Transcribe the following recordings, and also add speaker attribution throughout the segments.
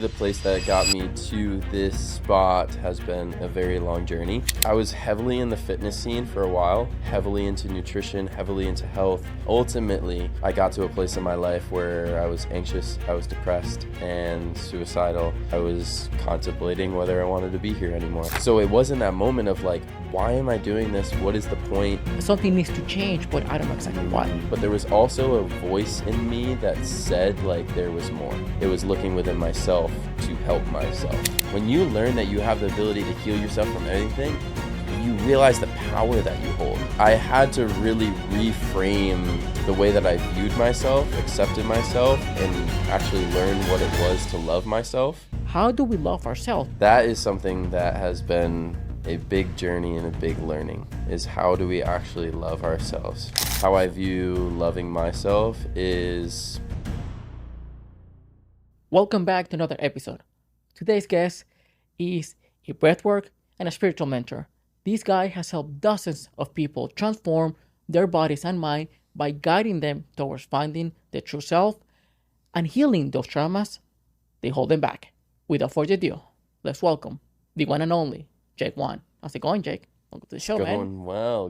Speaker 1: The place that got me to this spot has been a very long journey. I was heavily in the fitness scene for a while, heavily into nutrition, heavily into health. Ultimately, I got to a place in my life where I was anxious, I was depressed, and suicidal. I was contemplating whether I wanted to be here anymore. So it wasn't that moment of like, why am I doing this? What is the point?
Speaker 2: Something needs to change, but I don't know exactly what.
Speaker 1: But there was also a voice in me that said like there was more. It was looking within myself to help myself. When you learn that you have the ability to heal yourself from anything, you realize the power that you hold. I had to really reframe the way that I viewed myself, accepted myself, and actually learn what it was to love myself.
Speaker 2: How do we love ourselves?
Speaker 1: That is something that has been a big journey and a big learning, is how do we actually love ourselves? How I view loving myself is...
Speaker 2: Welcome back to another episode. Today's guest is a breathwork and a spiritual mentor. This guy has helped dozens of people transform their bodies and mind by guiding them towards finding the true self and healing those traumas they hold them back. Without further ado, let's welcome the one and only Jake Whan. How's it going, Jake? Welcome to the show, man.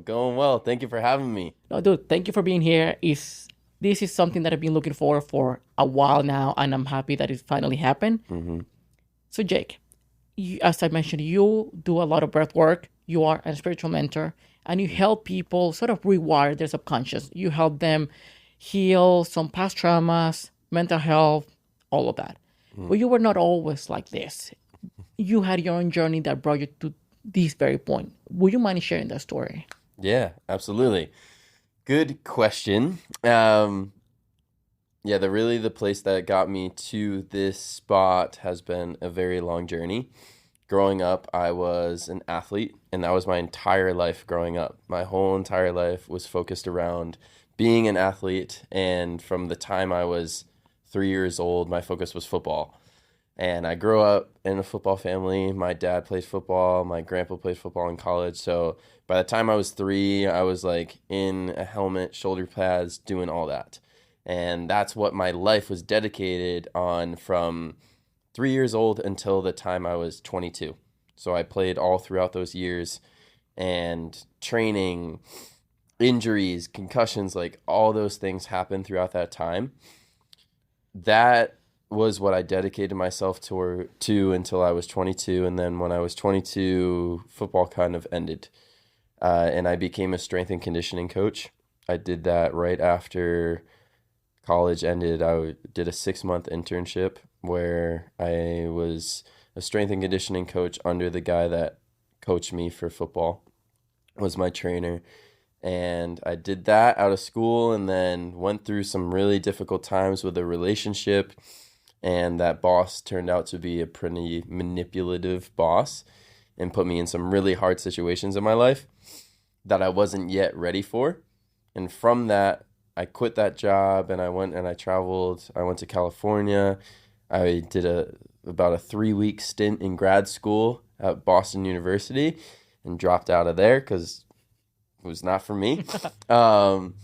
Speaker 1: Going well. Thank you for having me.
Speaker 2: No, dude, thank you for being here. This is something that I've been looking for a while now, and I'm happy that it finally happened.
Speaker 1: Mm-hmm.
Speaker 2: So, Jake, as I mentioned, you do a lot of breath work. You are a spiritual mentor, and you help people sort of rewire their subconscious. You help them heal some past traumas, mental health, all of that. But you were not always like this. You had your own journey that brought you to this very point. Would you mind sharing that story?
Speaker 1: Yeah, absolutely. Good question. The place that got me to this spot has been a very long journey. Growing up, I was an athlete, and that was my entire life growing up. My whole entire life was focused around being an athlete, and from the time I was 3 years old, my focus was football. And I grew up in a football family. My dad plays football. My grandpa plays football in college. So by the time I was 3, I was like in a helmet, shoulder pads, doing all that. And that's what my life was dedicated on from 3 years old until the time I was 22. So I played all throughout those years, and training, injuries, concussions, like all those things happened throughout that time. That was what I dedicated myself to until I was 22. And then when I was 22, football kind of ended. And I became a strength and conditioning coach. I did that right after college ended. I did a 6-month internship where I was a strength and conditioning coach under the guy that coached me for football, was my trainer. And I did that out of school, and then went through some really difficult times with a relationship. And that boss turned out to be a pretty manipulative boss and put me in some really hard situations in my life that I wasn't yet ready for. And from that, I quit that job, and I went and I traveled. I went to California. I did about a 3-week stint in grad school at Boston University and dropped out of there because it was not for me. Went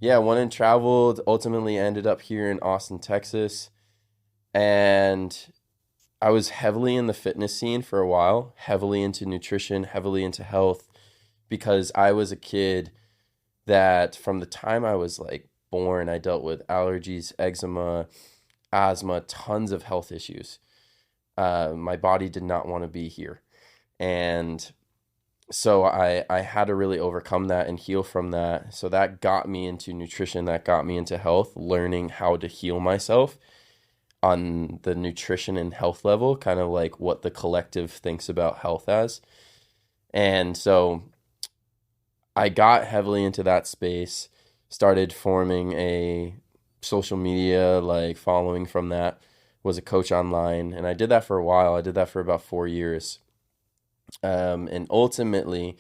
Speaker 1: and traveled, ultimately ended up here in Austin, Texas. And I was heavily in the fitness scene for a while, heavily into nutrition, heavily into health, because I was a kid that from the time I was like born, I dealt with allergies, eczema, asthma, tons of health issues. My body did not want to be here. And so I had to really overcome that and heal from that. So that got me into nutrition, that got me into health, learning how to heal myself on the nutrition and health level, kind of like what the collective thinks about health as. And so I got heavily into that space, started forming a social media like following from that, was a coach online, and I did that for a while. I did that for about 4 years. And ultimately,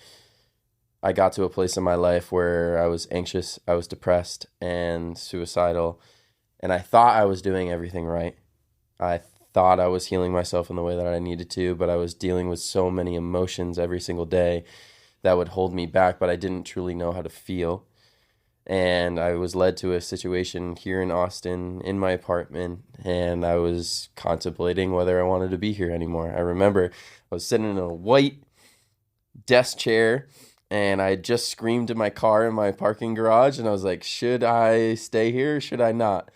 Speaker 1: I got to a place in my life where I was anxious, I was depressed, and suicidal. And I thought I was doing everything right. I thought I was healing myself in the way that I needed to, but I was dealing with so many emotions every single day that would hold me back, but I didn't truly know how to feel. And I was led to a situation here in Austin in my apartment, and I was contemplating whether I wanted to be here anymore. I remember I was sitting in a white desk chair, and I had just screamed in my car in my parking garage, and I was like, should I stay here or should I not?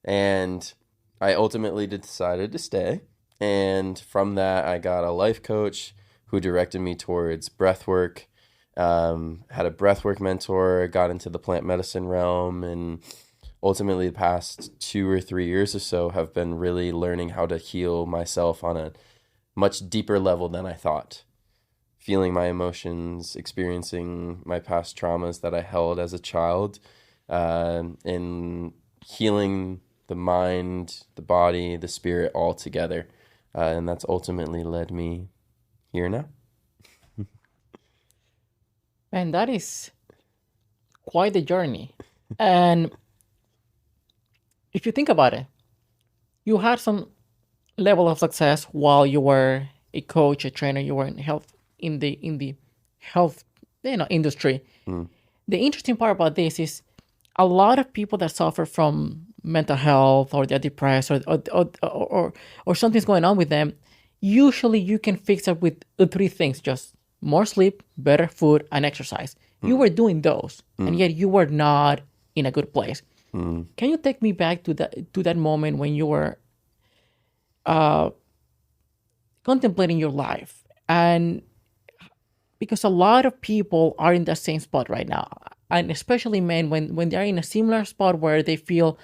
Speaker 1: And I ultimately decided to stay. And from that, I got a life coach who directed me towards breath work. Had a breathwork mentor, got into the plant medicine realm, and ultimately the past 2 or 3 years or so have been really learning how to heal myself on a much deeper level than I thought. Feeling my emotions, experiencing my past traumas that I held as a child, and healing the mind, the body, the spirit all together. And that's ultimately led me here now.
Speaker 2: And that is quite the journey. And if you think about it, you had some level of success while you were a coach, a trainer, you were in health in the health industry.
Speaker 1: Mm,
Speaker 2: The interesting part about this is a lot of people that suffer from mental health or they're depressed or something's going on with them, usually you can fix it with three things: just more sleep, better food, and exercise. You
Speaker 1: mm,
Speaker 2: were doing those, and
Speaker 1: mm,
Speaker 2: yet you were not in a good place.
Speaker 1: mm,
Speaker 2: Can you take me back to that moment when you were uh, contemplating your life? And because a lot of people are in the same spot right now, and especially men, when they're in a similar spot where they feel,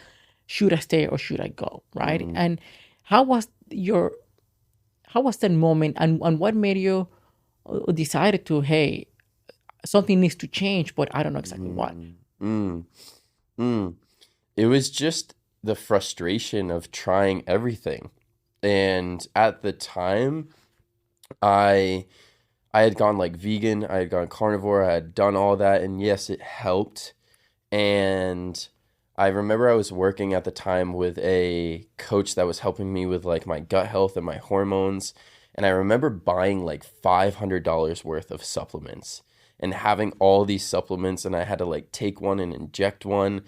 Speaker 2: should I stay or should I go, right?
Speaker 1: mm,
Speaker 2: And how was your how was that moment, and what made you decided to, hey, something needs to change, but I don't know exactly what.
Speaker 1: mm, mm, mm. It was just the frustration of trying everything. And at the time, I I had gone like vegan, I had gone carnivore, I had done all that, and yes, it helped. And I remember I was working at the time with a coach that was helping me with like my gut health and my hormones. And I remember buying like $500 worth of supplements and having all these supplements, and I had to like take one and inject one.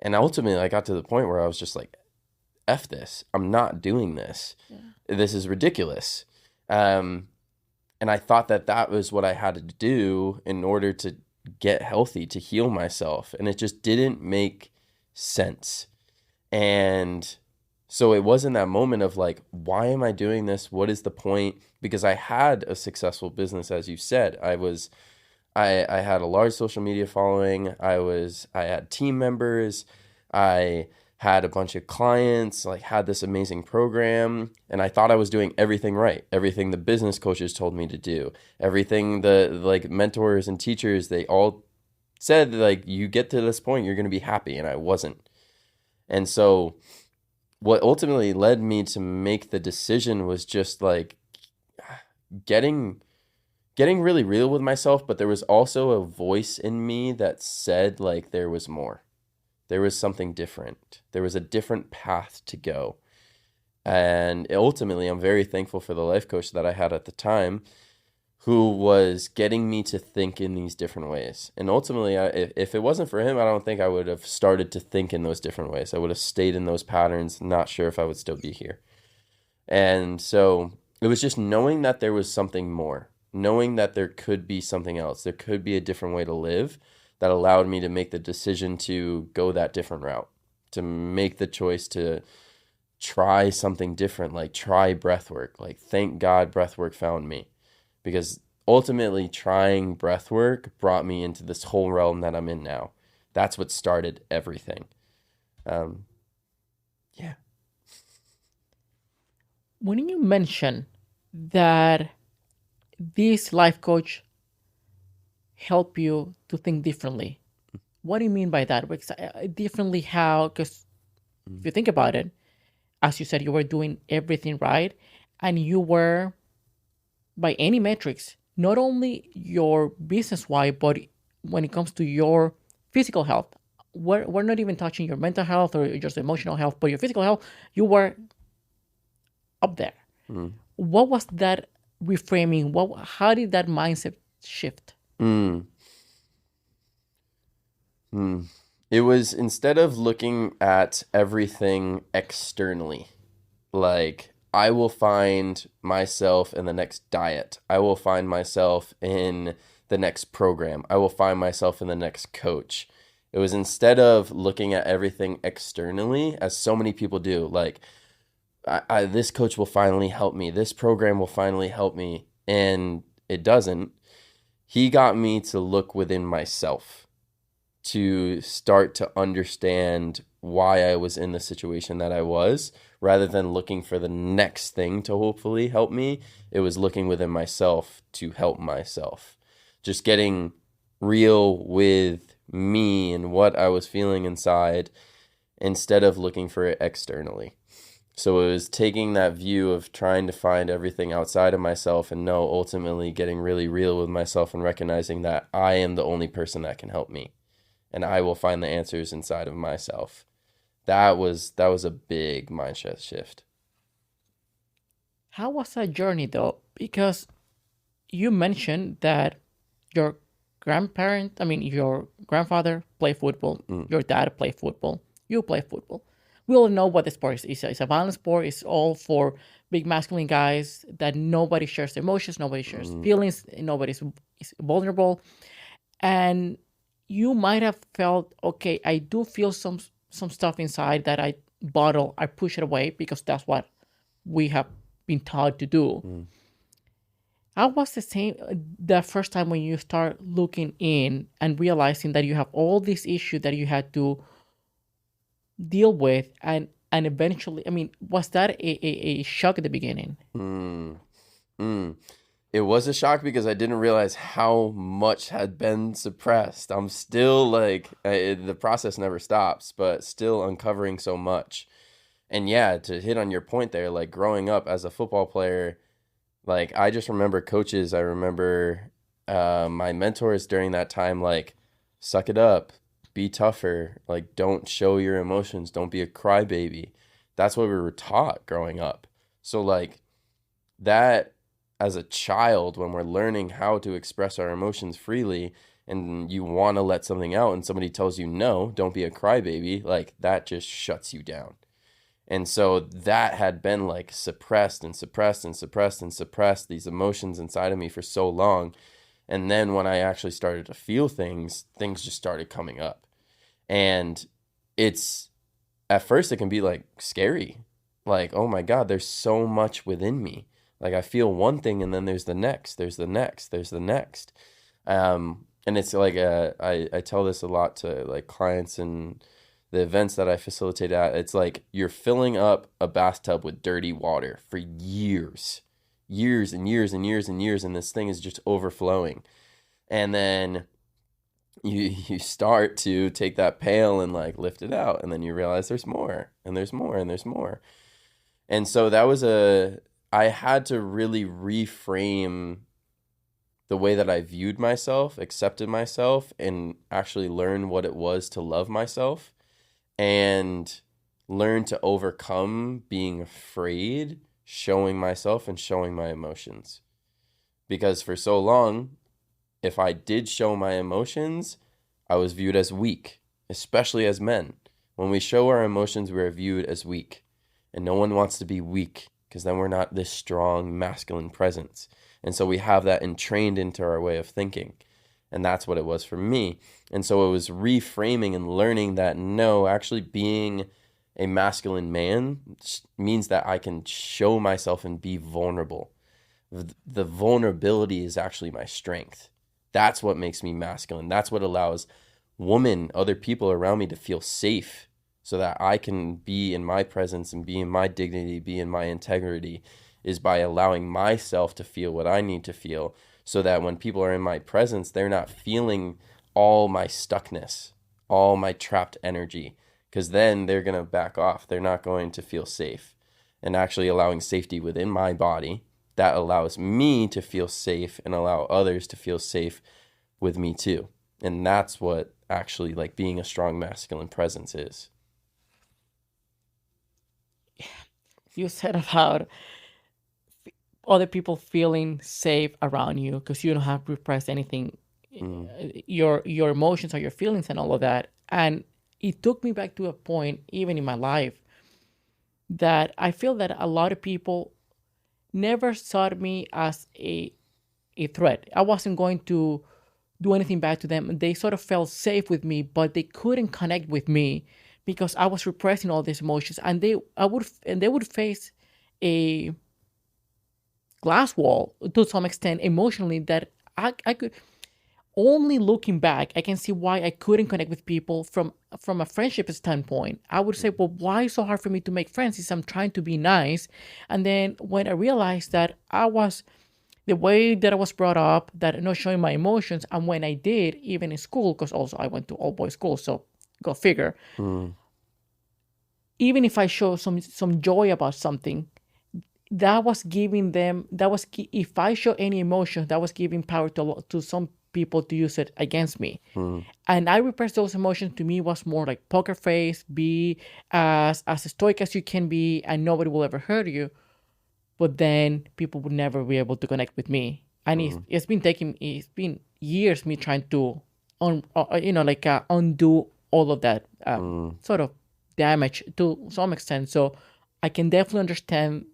Speaker 1: And ultimately, I got to the point where I was just like, F this. I'm not doing this.
Speaker 2: Yeah.
Speaker 1: This is ridiculous. Um, and I thought that that was what I had to do in order to get healthy, to heal myself. And it just didn't make sense. And so it was in that moment of like, why am I doing this? What is the point? Because I had a successful business, as you said. I had a large social media following. I had team members. I had a bunch of clients, like had this amazing program, and I thought I was doing everything right. Everything the business coaches told me to do. Everything the like mentors and teachers, they all said like you get to this point, you're going to be happy, and I wasn't. And so what ultimately led me to make the decision was just like getting getting really real with myself, but there was also a voice in me that said like there was more. There was something different. There was a different path to go. And ultimately, I'm very thankful for the life coach that I had at the time who was getting me to think in these different ways. And ultimately, if it wasn't for him, I don't think I would have started to think in those different ways. I would have stayed in those patterns, not sure if I would still be here. And so it was just knowing that there was something more, knowing that there could be something else, there could be a different way to live that allowed me to make the decision to go that different route, to make the choice to try something different, like try breathwork. Like, thank God breathwork found me because ultimately trying breathwork brought me into this whole realm that I'm in now. That's what started everything. Um, yeah.
Speaker 2: When you mention that this life coach help you to think differently, what do you mean by that? Because, differently how? Because if you think about it, as you said, you were doing everything right, and you were, by any metrics, not only your business wise, but when it comes to your physical health, we're not even touching your mental health or just emotional health, but your physical health, you were up there.
Speaker 1: Mm.
Speaker 2: What was that reframing? How did that mindset shift?
Speaker 1: Mm. Hmm. It was instead of looking at everything externally, like I will find myself in the next diet. I will find myself in the next program. I will find myself in the next coach. It was instead of looking at everything externally, as so many people do, like this coach will finally help me. This program will finally help me. And it doesn't. He got me to look within myself, to start to understand why I was in the situation that I was, rather than looking for the next thing to hopefully help me. It was looking within myself to help myself. Just getting real with me and what I was feeling inside instead of looking for it externally. So it was taking that view of trying to find everything outside of myself and no, ultimately getting really real with myself and recognizing that I am the only person that can help me and I will find the answers inside of myself. That was a big mindset shift.
Speaker 2: How was that journey though? Because you mentioned that your your grandfather played football,
Speaker 1: Mm,
Speaker 2: your dad played football, you play football. We all know what the sport is. It's a violent sport. It's all for big masculine guys that nobody shares emotions, nobody shares
Speaker 1: mm,
Speaker 2: feelings, nobody's is vulnerable. And you might have felt, okay, I do feel some stuff inside that I bottle, I push it away because that's what we have been taught to do.
Speaker 1: mm.
Speaker 2: How was the same the first time when you start looking in and realizing that you have all these issues that you had to deal with and eventually, I mean, was that a shock at the beginning?
Speaker 1: Mm, mm. It was a shock because I didn't realize how much had been suppressed. I'm still like, the process never stops, but still uncovering so much. And yeah, to hit on your point there, like growing up as a football player, like I just remember coaches, I remember my mentors during that time, like, suck it up, be tougher, like, don't show your emotions, don't be a crybaby. That's what we were taught growing up. So, like, that as a child, when we're learning how to express our emotions freely and you want to let something out and somebody tells you, no, don't be a crybaby, like, that just shuts you down. And so that had been like suppressed and suppressed and suppressed and suppressed these emotions inside of me for so long. And then when I actually started to feel things, things just started coming up. And it's at first it can be like scary. Like, oh my God, there's so much within me. Like I feel one thing and then there's the next, there's the next, there's the next. And it's like I tell this a lot to like clients and the events that I facilitate at. It's like you're filling up a bathtub with dirty water for years, years and years and years and years, and this thing is just overflowing. And then you start to take that pail and like lift it out, and then you realize there's more, and there's more, and there's more. And so that was I had to really reframe the way that I viewed myself, accepted myself, and actually learn what it was to love myself and learn to overcome being afraid, showing myself and showing my emotions. Because for so long, if I did show my emotions, I was viewed as weak, especially as men. When we show our emotions, we're viewed as weak. And no one wants to be weak because then we're not this strong masculine presence. And so we have that entrained into our way of thinking. And that's what it was for me. And so it was reframing and learning that no, actually being a masculine man means that I can show myself and be vulnerable. The vulnerability is actually my strength. That's what makes me masculine. That's what allows women, other people around me to feel safe so that I can be in my presence and be in my dignity, be in my integrity, is by allowing myself to feel what I need to feel so that when people are in my presence, they're not feeling all my stuckness, all my trapped energy, because then they're going to back off. They're not going to feel safe. And actually allowing safety within my body, that allows me to feel safe and allow others to feel safe with me too. And that's what actually like being a strong masculine presence is.
Speaker 2: You said about other people feeling safe around you because you don't have to repress anything
Speaker 1: Mm.
Speaker 2: your emotions or your feelings and all of that. And it took me back to a point, even in my life, that I feel that a lot of people never saw me as a threat. I wasn't going to do anything bad to them. They sort of felt safe with me, but they couldn't connect with me because I was repressing all these emotions, and they would face a glass wall to some extent emotionally that I could only looking back, I can see why I couldn't connect with people from a friendship standpoint. I would say, well, why is it so hard for me to make friends? Is I'm trying to be nice, and then when I realized that I was the way that I was brought up, that not showing my emotions, and when I did, even in school, because also I went to all boys school, so go figure.
Speaker 1: Mm.
Speaker 2: Even if I show some joy about something, that was giving them if I show any emotion, that was giving power to some people to use it against me.
Speaker 1: Mm.
Speaker 2: And I repress those emotions. To me, was more like poker face, be as stoic as you can be, and nobody will ever hurt you. But then people would never be able to connect with me. And it's been years me trying to undo all of that sort of damage to some extent. So I can definitely understand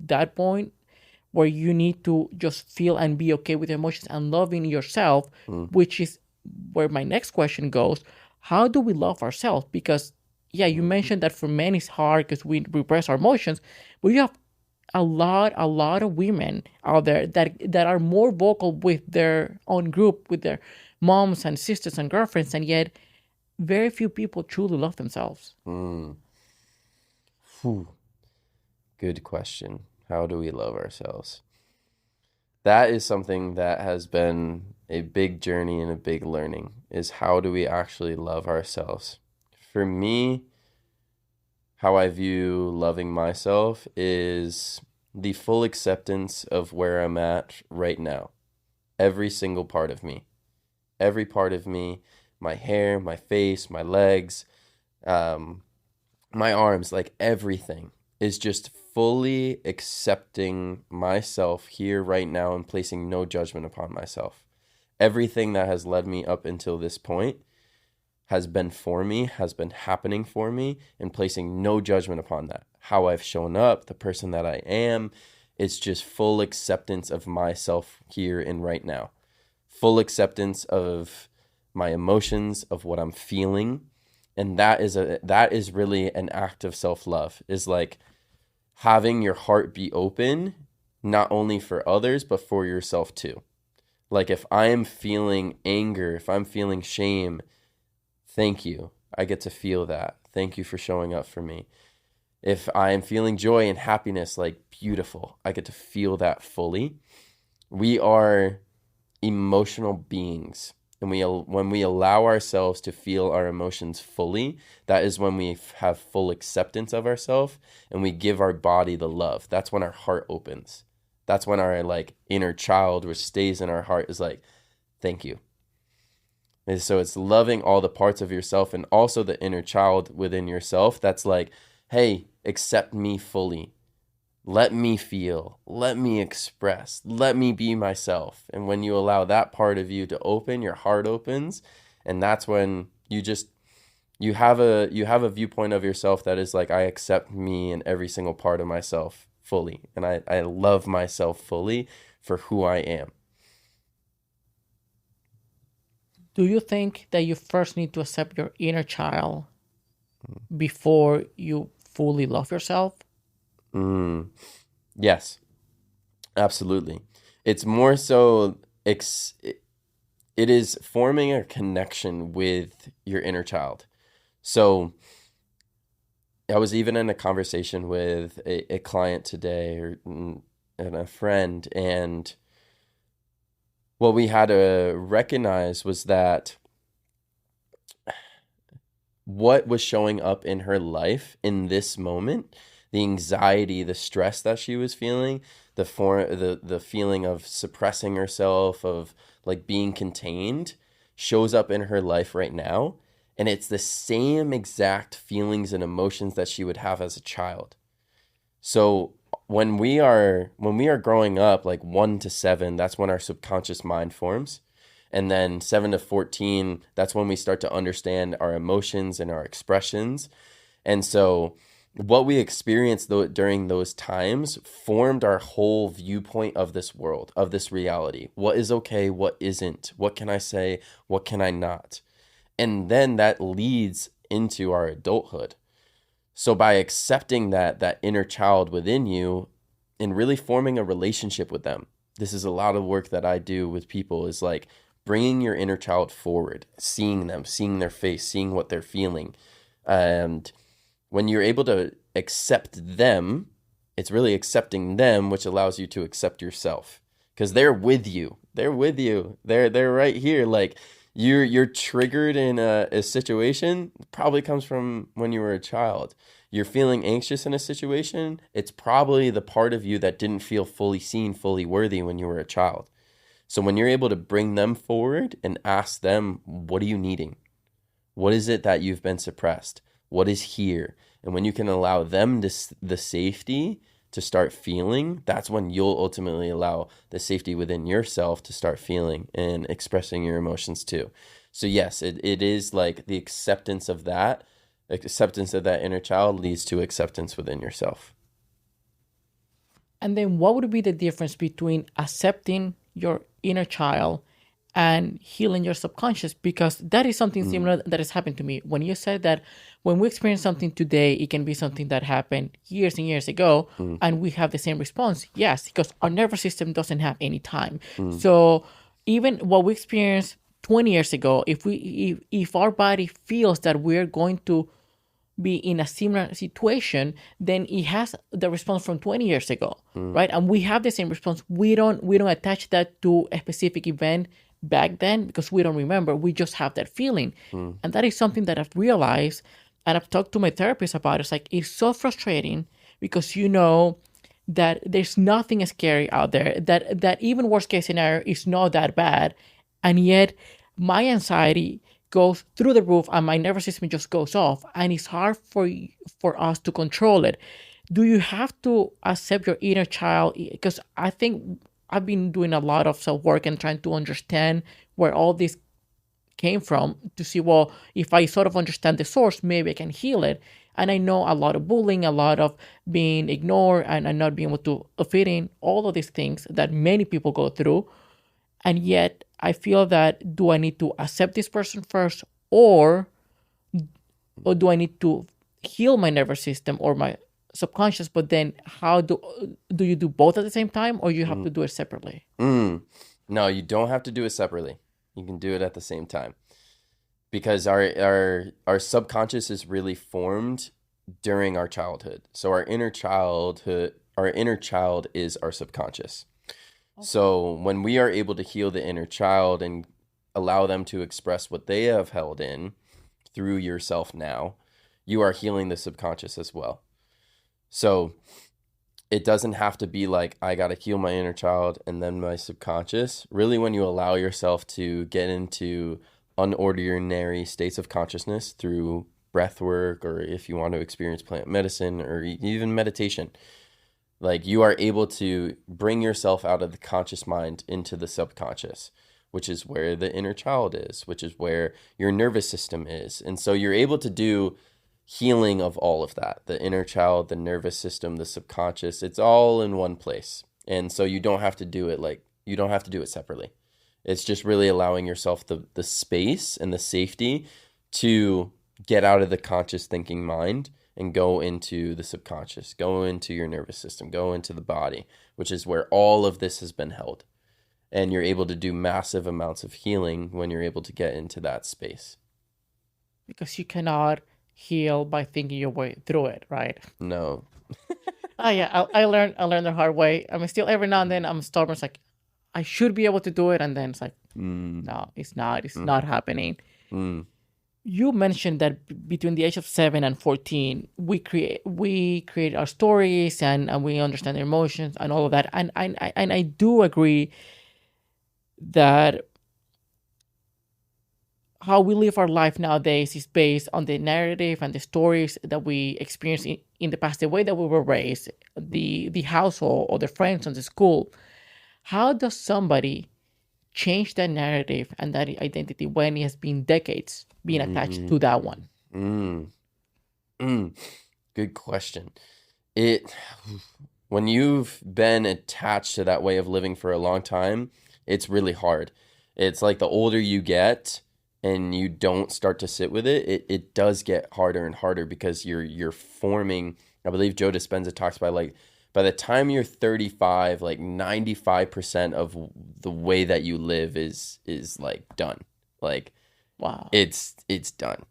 Speaker 2: that point where you need to just feel and be okay with your emotions and loving yourself, which is where my next question goes. How do we love ourselves? Because yeah, you mentioned that for men it's hard because we repress our emotions, but you have a lot of women out there that are more vocal with their own group, with their moms and sisters and girlfriends, and yet very few people truly love themselves.
Speaker 1: Mm. Whew. Good question. How do we love ourselves? That is something that has been a big journey and a big learning, is how do we actually love ourselves? For me, how I view loving myself is the full acceptance of where I'm at right now. Every single part of me. Every part of me, my hair, my face, my legs, my arms, like everything is just fully accepting myself here right now and placing no judgment upon myself. Everything that has led me up until this point has been for me, has been happening for me, and placing no judgment upon that. How I've shown up, the person that I am, it's just full acceptance of myself here and right now. Full acceptance of my emotions, of what I'm feeling. And that is really an act of self-love, is like having your heart be open, not only for others, but for yourself too. Like if I am feeling anger, if I'm feeling shame, thank you. I get to feel that. Thank you for showing up for me. If I am feeling joy and happiness, like beautiful, I get to feel that fully. We are emotional beings. And when we allow ourselves to feel our emotions fully, that is when we have full acceptance of ourselves and we give our body the love. That's when our heart opens. That's when our like inner child, which stays in our heart, is like, thank you. And so it's loving all the parts of yourself and also the inner child within yourself. That's like, hey, accept me fully. Let me feel, let me express, let me be myself. And when you allow that part of you to open, your heart opens, and that's when you have a viewpoint of yourself that is like, I accept me and every single part of myself fully, and I love myself fully for who I am.
Speaker 2: Do you think that you first need to accept your inner child before you fully love yourself?
Speaker 1: Yes, absolutely. It's more so it is forming a connection with your inner child. So I was even in a conversation with a client today and a friend, and what we had to recognize was that what was showing up in her life in this moment, the anxiety, the stress that she was feeling, the feeling of suppressing herself, of like being contained, shows up in her life right now. And it's the same exact feelings and emotions that she would have as a child. So when we are growing up, like 1 to 7, that's when our subconscious mind forms. And then 7 to 14, that's when we start to understand our emotions and our expressions. And so what we experienced during those times formed our whole viewpoint of this world, of this reality. What is okay? What isn't? What can I say? What can I not? And then that leads into our adulthood. So by accepting that inner child within you and really forming a relationship with them, this is a lot of work that I do with people, is like bringing your inner child forward, seeing them, seeing their face, seeing what they're feeling. And when you're able to accept them, it's really accepting them, which allows you to accept yourself, because they're with you. They're with you. They're right here. Like you're triggered in a situation, probably comes from when you were a child. You're feeling anxious in a situation, it's probably the part of you that didn't feel fully seen, fully worthy when you were a child. So when you're able to bring them forward and ask them, what are you needing? What is it that you've been suppressed? What is here? And when you can allow them the safety to start feeling, that's when you'll ultimately allow the safety within yourself to start feeling and expressing your emotions too. So yes, it is like the acceptance of that inner child leads to acceptance within yourself.
Speaker 2: And then what would be the difference between accepting your inner child and healing your subconscious? Because that is something similar that has happened to me. When you said that when we experience something today, it can be something that happened years and years ago, and we have the same response. Yes, because our nervous system doesn't have any time. So even what we experienced 20 years ago, if our body feels that we're going to be in a similar situation, then it has the response from 20 years ago, right? And we have the same response. We don't attach that to a specific event back then because we don't remember. We just have that feeling. And that is something that I've realized, and I've talked to my therapist about. It's like, it's so frustrating because you know that there's nothing scary out there, that even worst case scenario is not that bad. And yet my anxiety goes through the roof and my nervous system just goes off, and it's hard for us to control it. Do you have to accept your inner child? Because I think I've been doing a lot of self-work and trying to understand where all this came from, to see, well, if I sort of understand the source, maybe I can heal it. And I know a lot of bullying, a lot of being ignored, and not being able to fit in, all of these things that many people go through. And yet I feel that, do I need to accept this person first, or do I need to heal my nervous system or my subconscious? But then how do you do both at the same time, or you have to do it separately?
Speaker 1: No, you don't have to do it separately. You can do it at the same time, because our subconscious is really formed during our childhood. So our inner child is our subconscious. So when we are able to heal the inner child and allow them to express what they have held in through yourself now, you are healing the subconscious as well. So it doesn't have to be like, I got to heal my inner child and then my subconscious. Really, when you allow yourself to get into unordinary states of consciousness through breath work, or if you want to experience plant medicine or even meditation, like you are able to bring yourself out of the conscious mind into the subconscious, which is where the inner child is, which is where your nervous system is. And so you're able to do healing of all of that, the inner child, the nervous system, the subconscious. It's all in one place. And so you don't have to do it separately. It's just really allowing yourself the space and the safety to get out of the conscious thinking mind and go into the subconscious, go into your nervous system, go into the body, which is where all of this has been held. And you're able to do massive amounts of healing when you're able to get into that space.
Speaker 2: Because you cannot heal by thinking your way through it, right?
Speaker 1: No.
Speaker 2: Yeah, I learned the hard way. I mean, still every now and then I'm stubborn. It's like, I should be able to do it, and then it's like, no, it's not. It's not happening. You mentioned that between the age of 7 and 14, we create our stories and we understand their emotions and all of that. And I do agree that how we live our life nowadays is based on the narrative and the stories that we experienced in the past, the way that we were raised, the household or the friends and the school. How does somebody change that narrative and that identity when it has been decades being attached to that one?
Speaker 1: Mm. Good question. It when you've been attached to that way of living for a long time, it's really hard. It's like the older you get and you don't start to sit with it does get harder and harder because you're forming. I believe Joe Dispenza talks about like by the time you're 35, like 95% of the way that you live is like done. Like
Speaker 2: Wow.
Speaker 1: it's done.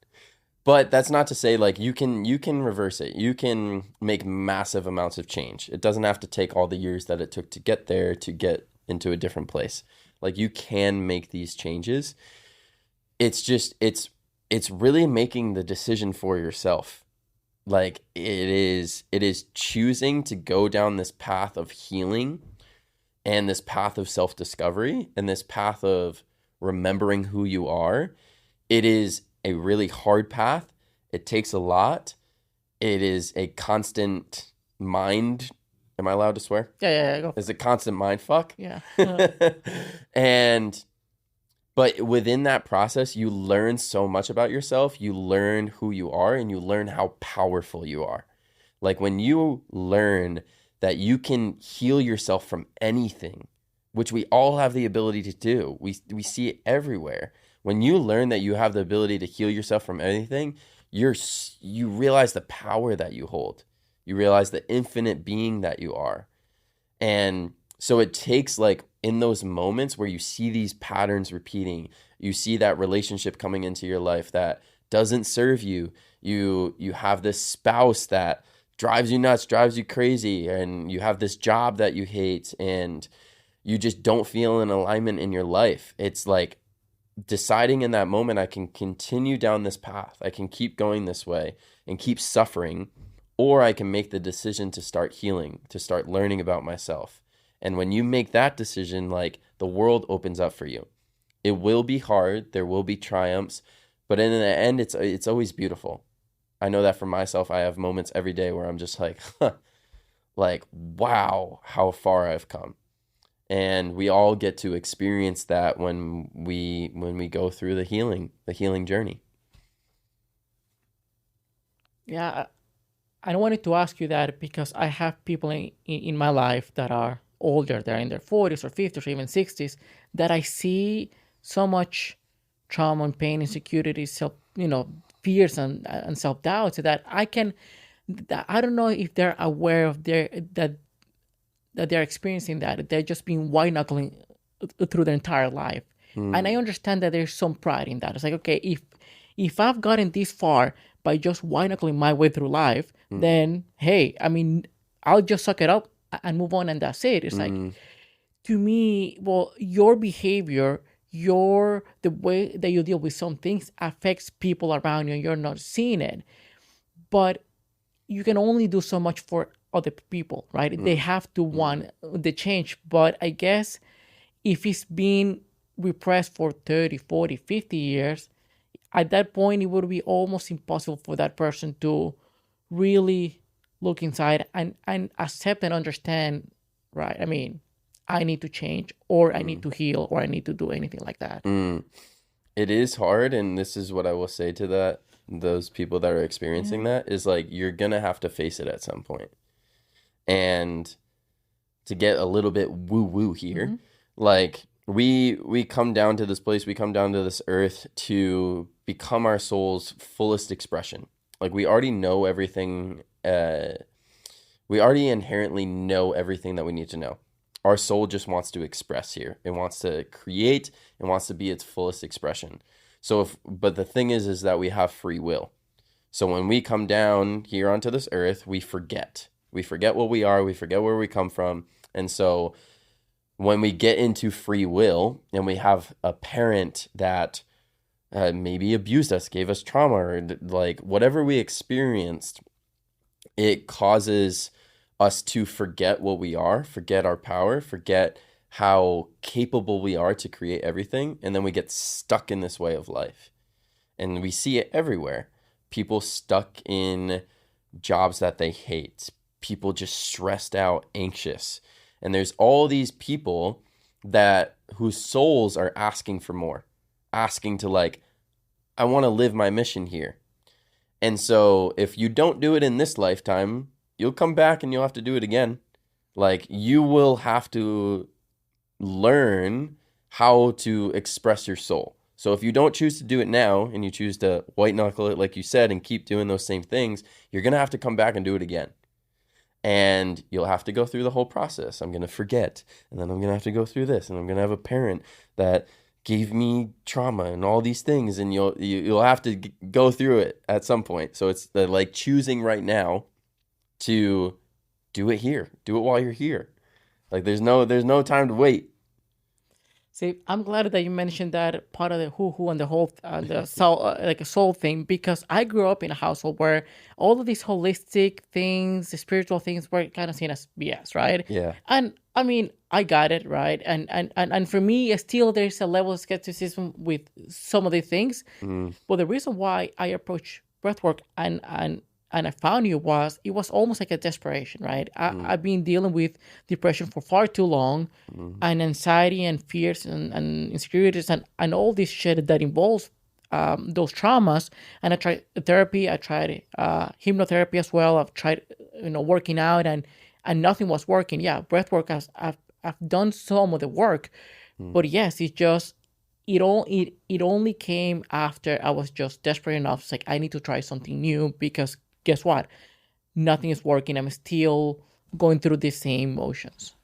Speaker 1: But that's not to say like you can reverse it. You can make massive amounts of change. It doesn't have to take all the years that it took to get there to get into a different place. Like you can make these changes. It's just it's really making the decision for yourself. Like it is choosing to go down this path of healing and this path of self-discovery and this path of remembering who you are. It is a really hard path. It takes a lot. It is a constant mind. Am I allowed to swear?
Speaker 2: Yeah. Go.
Speaker 1: It's a constant mind fuck.
Speaker 2: Yeah.
Speaker 1: But within that process, you learn so much about yourself. You learn who you are and you learn how powerful you are. Like when you learn that you can heal yourself from anything, which we all have the ability to do. We see it everywhere. When you learn that you have the ability to heal yourself from anything, you realize the power that you hold. You realize the infinite being that you are. And so it takes like in those moments where you see these patterns repeating, you see that relationship coming into your life that doesn't serve you. You have this spouse that drives you nuts, drives you crazy, and you have this job that you hate and you just don't feel an alignment in your life. It's like deciding in that moment, I can continue down this path. I can keep going this way and keep suffering, or I can make the decision to start healing, to start learning about myself. And when you make that decision, like the world opens up for you. It will be hard. There will be triumphs, but in the end, it's always beautiful. I know that for myself. I have moments every day where I'm just like, like, wow, how far I've come. And we all get to experience that when we go through the healing journey.
Speaker 2: Yeah. I wanted to ask you that because I have people in my life that are older, they're in their 40s or 50s or even 60s, that I see so much trauma and pain, insecurities, fears and self doubts that I don't know if they're aware of that they're experiencing that. They're just being white knuckling through their entire life. And I understand that there's some pride in that. It's like, okay, if I've gotten this far by just white knuckling my way through life, then hey, I mean, I'll just suck it up and move on and that's it. It's like, to me, well, your behavior, the way that you deal with some things affects people around you and you're not seeing it. But you can only do so much for other people, right? They have to want the change. But I guess if it's been repressed for 30, 40, 50 years, at that point, it would be almost impossible for that person to really look inside and accept and understand, right? I mean, I need to change or I need to heal or I need to do anything like that.
Speaker 1: It is hard. And this is what I will say to those people that are experiencing that is like, you're going to have to face it at some point. And to get a little bit woo-woo here, like we come down to this place, we come down to this earth to become our soul's fullest expression. Like we already know everything. We already inherently know everything that we need to know. Our soul just wants to express here. It wants to create. It wants to be its fullest expression. But the thing is that we have free will. So when we come down here onto this earth, we forget. We forget what we are. We forget where we come from. And so when we get into free will and we have a parent that maybe abused us, gave us trauma, or like whatever we experienced, it causes us to forget what we are, forget our power, forget how capable we are to create everything. And then we get stuck in this way of life. And we see it everywhere. People stuck in jobs that they hate. People just stressed out, anxious. And there's all these people that whose souls are asking for more, asking to like, I want to live my mission here. And so if you don't do it in this lifetime, you'll come back and you'll have to do it again. Like, you will have to learn how to express your soul. So if you don't choose to do it now and you choose to white knuckle it, like you said, and keep doing those same things, you're going to have to come back and do it again. And you'll have to go through the whole process. I'm going to forget. And then I'm going to have to go through this. And I'm going to have a parent that gave me trauma and all these things. And you'll have to go through it at some point. So it's the, like, choosing right now to do it here. Do it while you're here. Like, there's no time to wait.
Speaker 2: See, I'm glad that you mentioned that part of the who and the whole the soul, like a soul thing, because I grew up in a household where all of these holistic things, the spiritual things, were kind of seen as BS, right?
Speaker 1: Yeah.
Speaker 2: And I mean, I got it, right? And for me, still there's a level of skepticism with some of the things. But the reason why I approach breathwork and I found you was it was almost like a desperation, right? I've been dealing with depression for far too long, and anxiety and fears and insecurities and all this shit that involves those traumas. And I tried therapy, I tried hypnotherapy as well. I've tried, working out, and nothing was working. Yeah, breathwork I've done some of the work, but yes, it's just it only came after I was just desperate enough. It's like I need to try something new because guess what? Nothing is working. I'm still going through the same emotions.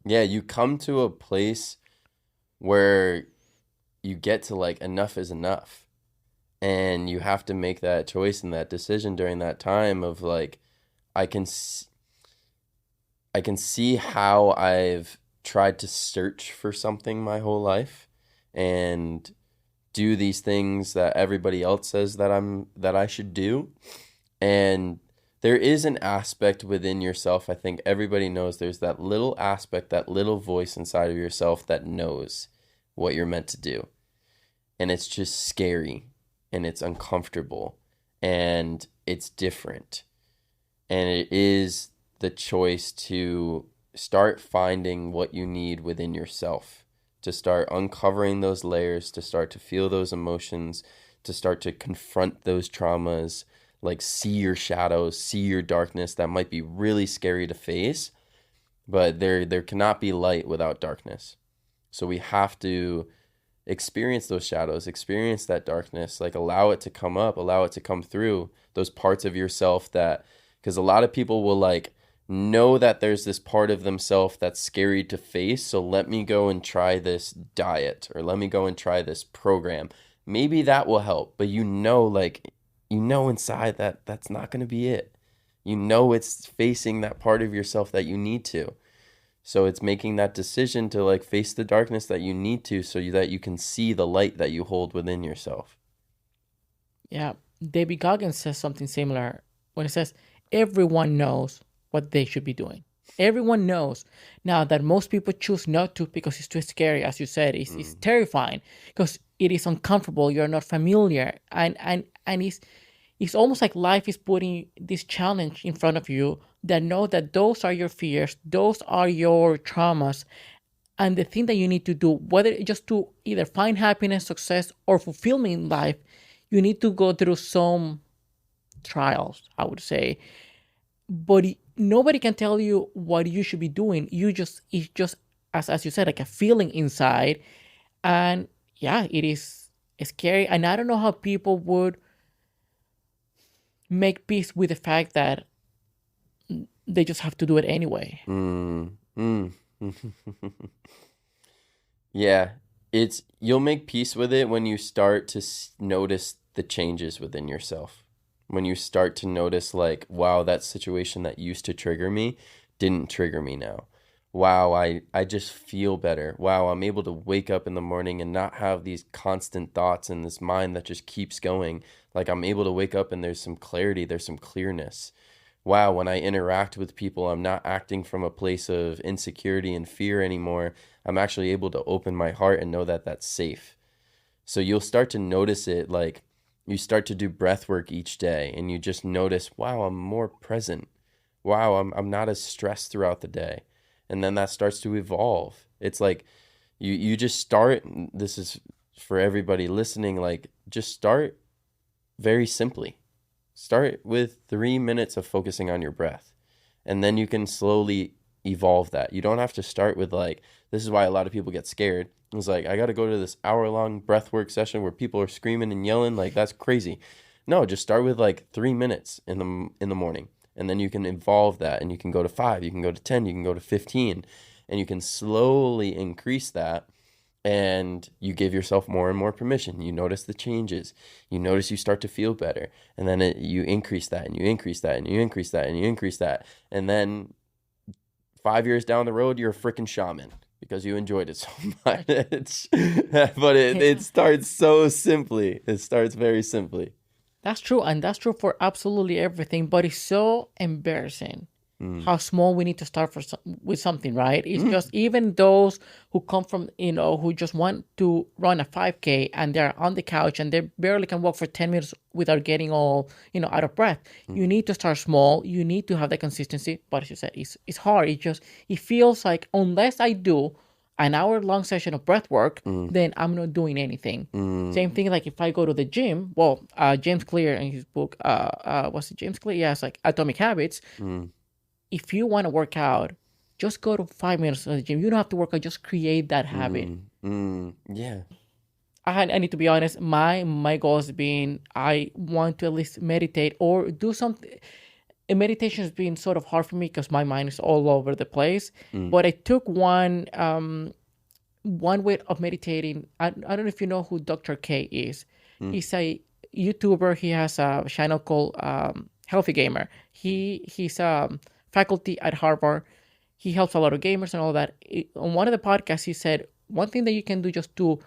Speaker 1: Yeah, you come to a place where you get to like enough is enough. And you have to make that choice and that decision during that time of like, I can see how I've tried to search for something my whole life and do these things that everybody else says that I should do. And there is an aspect within yourself. I think everybody knows there's that little aspect, that little voice inside of yourself that knows what you're meant to do. And it's just scary and it's uncomfortable and it's different. And it is the choice to start finding what you need within yourself, to start uncovering those layers, to start to feel those emotions, to start to confront those traumas, like see your shadows, see your darkness. That might be really scary to face, but there cannot be light without darkness. So we have to experience those shadows, experience that darkness, like allow it to come up, allow it to come through, those parts of yourself that, because a lot of people will like know that there's this part of themselves that's scary to face, so let me go and try this diet, or let me go and try this program. Maybe that will help, but inside that that's not going to be it. It's facing that part of yourself that you need to. So it's making that decision to like face the darkness that you need to, so that you can see the light that you hold within yourself.
Speaker 2: Yeah, David Goggins says something similar when he says everyone knows what they should be doing. Everyone knows. Now that most people choose not to because it's too scary, as you said, it's terrifying because it is uncomfortable. You're not familiar, and it's almost like life is putting this challenge in front of you that know that those are your fears, those are your traumas, and the thing that you need to do, whether it's just to either find happiness, success, or fulfillment in life, you need to go through some trials, I would say. But nobody can tell you what you should be doing. It's just as you said, like a feeling inside. And yeah, it is scary. And I don't know how people would make peace with the fact that they just have to do it anyway.
Speaker 1: Yeah, you'll make peace with it when you start to notice the changes within yourself. When you start to notice like, wow, that situation that used to trigger me didn't trigger me now. Wow, I just feel better. Wow, I'm able to wake up in the morning and not have these constant thoughts in this mind that just keeps going. Like I'm able to wake up and there's some clarity, there's some clearness. Wow, when I interact with people, I'm not acting from a place of insecurity and fear anymore. I'm actually able to open my heart and know that that's safe. So you'll start to notice it, like you start to do breath work each day and you just notice, wow, I'm more present. Wow, I'm not as stressed throughout the day. And then that starts to evolve. It's like you just start, this is for everybody listening, like just start very simply. Start with 3 minutes of focusing on your breath. And then you can slowly evolve that. You don't have to start with like, this is why a lot of people get scared. It's like, I got to go to this hour-long breathwork session where people are screaming and yelling. Like, that's crazy. No, just start with like 3 minutes in the morning. And then you can evolve that, and you can go to 5, you can go to 10, you can go to 15, and you can slowly increase that. And you give yourself more and more permission. You notice the changes. You notice you start to feel better. And then you increase that, and you increase that, and you increase that, and you increase that. And then 5 years down the road, you're a freaking shaman because you enjoyed it so much. But it starts so simply. It starts very simply.
Speaker 2: That's true, and that's true for absolutely everything. But it's so embarrassing how small we need to start with something, right? It's just even those who come from, who just want to run a 5K and they're on the couch and they barely can walk for 10 minutes without getting all, out of breath. You need to start small. You need to have the consistency. But as you said, it's hard. It feels like unless I do an hour-long session of breath work, then I'm not doing anything. Same thing like if I go to the gym, well, James Clear in his book, what's it, James Clear? Yeah, it's like Atomic Habits. If you want to work out, just go to 5 minutes at the gym. You don't have to work out, just create that habit.
Speaker 1: Yeah.
Speaker 2: I need to be honest, my goal has been I want to at least meditate or do something. Meditation has been sort of hard for me because my mind is all over the place. But I took one way of meditating. I don't know if you know who Dr. K is. He's a YouTuber. He has a channel called Healthy Gamer. He's faculty at Harvard. He helps a lot of gamers and all that. On one of the podcasts, he said one thing that you can do just to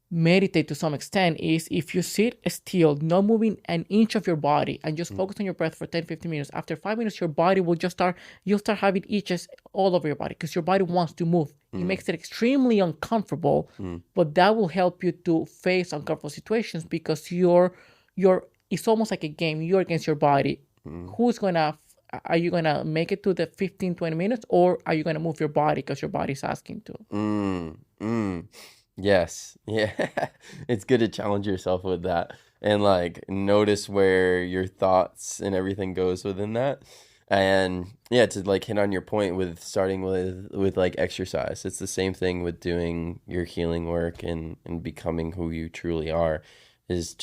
Speaker 2: meditate to some extent is if you sit still, not moving an inch of your body and just focus on your breath for 10-15 minutes. After 5 minutes, your body will you'll start having itches all over your body because your body wants to move. It makes it extremely uncomfortable, but that will help you to face uncomfortable situations because it's almost like a game. You're against your body. Are you gonna make it to the 15-20 minutes or are you gonna move your body because your body's asking to?
Speaker 1: Yes. Yeah. It's good to challenge yourself with that and like notice where your thoughts and everything goes within that. And yeah, to like hit on your point with starting with like exercise. It's the same thing with doing your healing work and becoming who you truly are is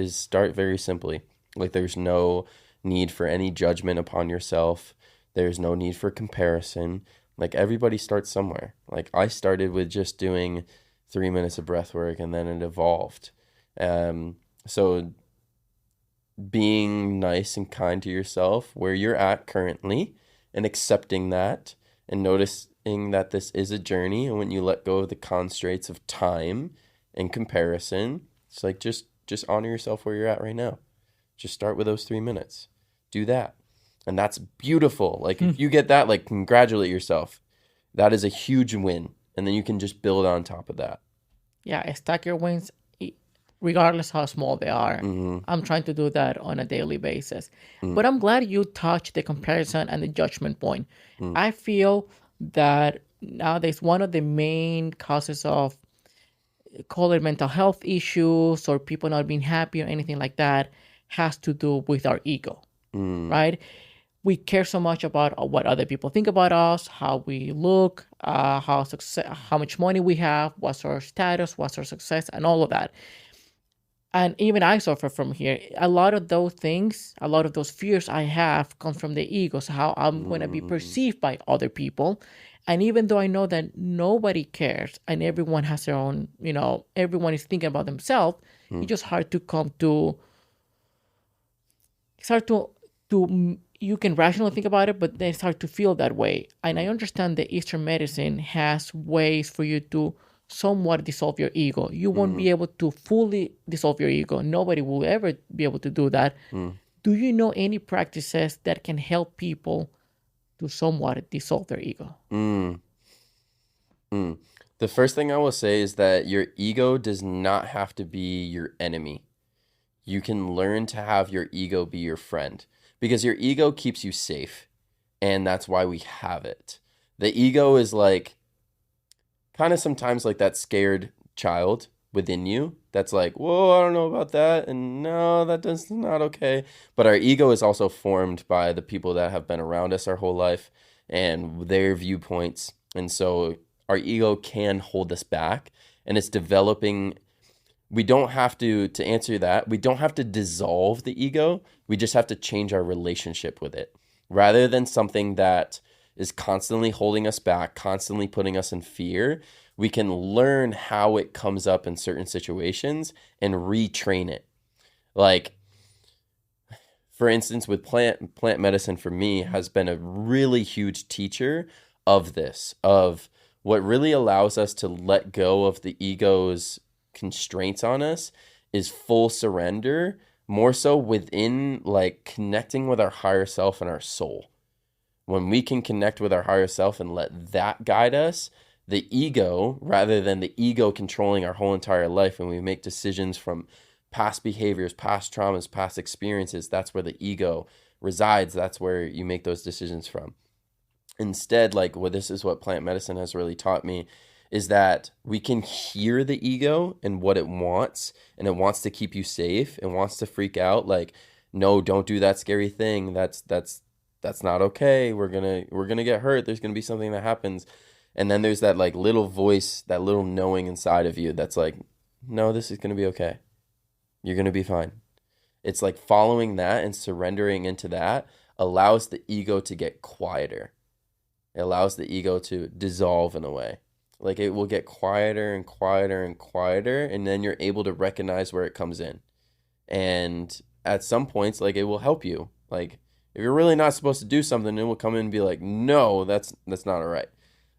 Speaker 1: start very simply. Like there's no need for any judgment upon yourself. There's no need for comparison. Like everybody starts somewhere. Like I started with just doing 3 minutes of breath work and then it evolved. So being nice and kind to yourself where you're at currently and accepting that and noticing that this is a journey. And when you let go of the constraints of time and comparison, it's like just honor yourself where you're at right now. Just start with those 3 minutes. Do that. And that's beautiful. Like if you get that, like congratulate yourself. That is a huge win. And then you can just build on top of that.
Speaker 2: Yeah, stack your wins regardless how small they are. I'm trying to do that on a daily basis. But I'm glad you touched the comparison and the judgment point. I feel that nowadays one of the main causes of, call it mental health issues or people not being happy or anything like that, has to do with our ego, right? We care so much about what other people think about us, how we look, how much money we have, what's our status, what's our success, and all of that. And even I suffer from here. A lot of those things, a lot of those fears I have come from the ego, so how I'm going to be perceived by other people. And even though I know that nobody cares and everyone has their own, everyone is thinking about themselves, it's just hard to come to, it's hard to you can rationally think about it, but then it's hard to feel that way. And I understand that Eastern medicine has ways for you to somewhat dissolve your ego. You won't be able to fully dissolve your ego. Nobody will ever be able to do that. Do you know any practices that can help people to somewhat dissolve their ego?
Speaker 1: The first thing I will say is that your ego does not have to be your enemy. You can learn to have your ego be your friend because your ego keeps you safe. and that's why we have it. The ego is like kind of sometimes like that scared child within you that's like, whoa, I don't know about that, and no, that's not okay. But our ego is also formed by the people that have been around us our whole life and their viewpoints, and so our ego can hold us back, and it's developing. We don't have to answer that, we don't have to dissolve the ego, we just have to change our relationship with it. Rather than something that is constantly holding us back, constantly putting us in fear, we can learn how it comes up in certain situations and retrain it. Like, for instance, with plant medicine for me has been a really huge teacher of this, of what really allows us to let go of the ego's constraints on us is full surrender, more so within like connecting with our higher self and our soul. When we can connect with our higher self and let that guide us, the ego, rather than the ego controlling our whole entire life, and we make decisions from past behaviors, past traumas, past experiences, that's where the ego resides. That's where you make those decisions from. Instead, like, well, this is what plant medicine has really taught me, is that we can hear the ego and what it wants, and it wants to keep you safe and wants to freak out. Like, no, don't do that scary thing. That's not okay. We're gonna get hurt. There's gonna be something that happens. And then there's that like little voice, that little knowing inside of you that's like, no, this is gonna be okay. You're gonna be fine. It's like following that and surrendering into that allows the ego to get quieter. It allows the ego to dissolve in a way. Like, it will get quieter and quieter and quieter, and then you're able to recognize where it comes in. And at some points, like, it will help you. Like, if you're really not supposed to do something, it will come in and be like, no, that's not all right.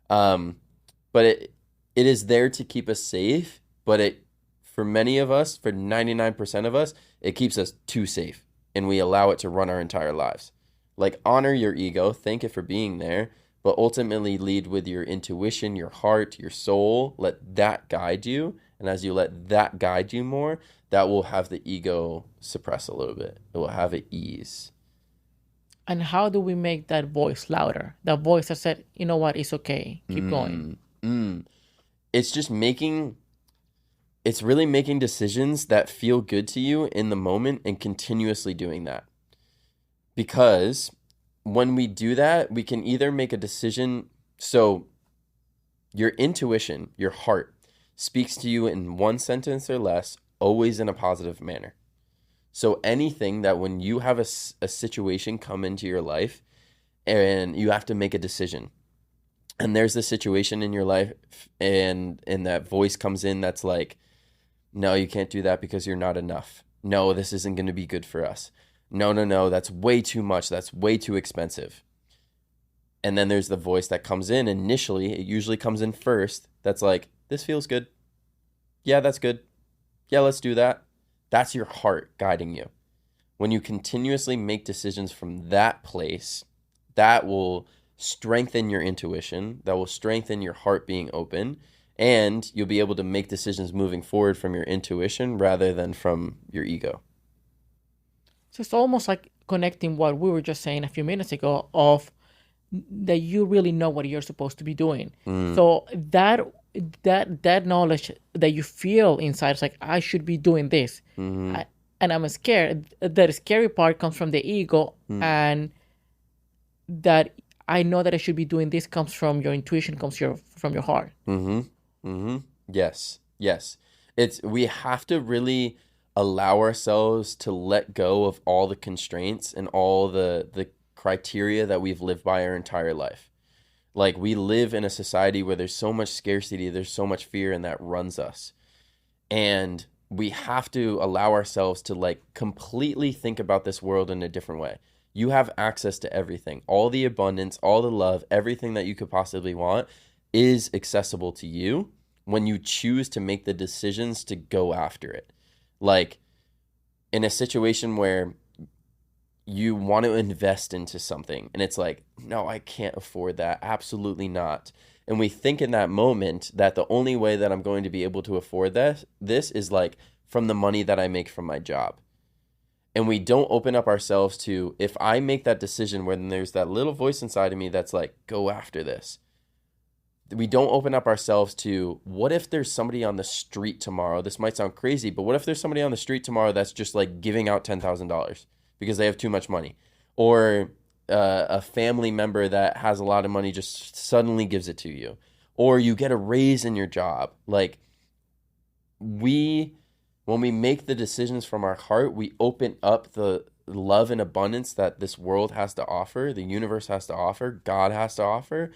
Speaker 1: But it is there to keep us safe, but it, for many of us, for 99% of us, it keeps us too safe, and we allow it to run our entire lives. Like, honor your ego, thank it for being there, but ultimately lead with your intuition, your heart, your soul. Let that guide you. And as you let that guide you more, that will have the ego suppress a little bit. It will have it ease.
Speaker 2: And how do we make that voice louder? That voice that said, you know what, it's okay, keep going.
Speaker 1: It's just it's really making decisions that feel good to you in the moment and continuously doing that. Because when we do that, we can either make a decision. So your intuition, your heart, speaks to you in one sentence or less, always in a positive manner. So anything that when you have a situation come into your life and you have to make a decision, and there's a situation in your life and that voice comes in that's like, no, you can't do that because you're not enough. No, this isn't going to be good for us. No, that's way too much. That's way too expensive. And then there's the voice that comes in initially. It usually comes in first. That's like, this feels good. Yeah, that's good. Yeah, let's do that. That's your heart guiding you. When you continuously make decisions from that place, that will strengthen your intuition. That will strengthen your heart being open. And you'll be able to make decisions moving forward from your intuition rather than from your ego.
Speaker 2: So it's almost like connecting what we were just saying a few minutes ago of that you really know what you're supposed to be doing. So that knowledge that you feel inside is like, I should be doing this. And I'm scared. The scary part comes from the ego, and that I know that I should be doing this comes from your intuition, comes from your heart.
Speaker 1: Yes. We have to really allow ourselves to let go of all the constraints and all the criteria that we've lived by our entire life. Like, we live in a society where there's so much scarcity, there's so much fear, and that runs us. And we have to allow ourselves to like completely think about this world in a different way. You have access to everything. All the abundance, all the love, everything that you could possibly want is accessible to you when you choose to make the decisions to go after it. Like, in a situation where you want to invest into something and it's like, no, I can't afford that. Absolutely not. And we think in that moment that the only way that I'm going to be able to afford this is like from the money that I make from my job. And we don't open up ourselves to, if I make that decision when there's that little voice inside of me that's like, go after this. We don't open up ourselves to, what if there's somebody on the street tomorrow? This might sound crazy, but what if there's somebody on the street tomorrow that's just like giving out $10,000 because they have too much money? Or a family member that has a lot of money just suddenly gives it to you. Or you get a raise in your job. Like, when we make the decisions from our heart, we open up the love and abundance that this world has to offer, the universe has to offer, God has to offer,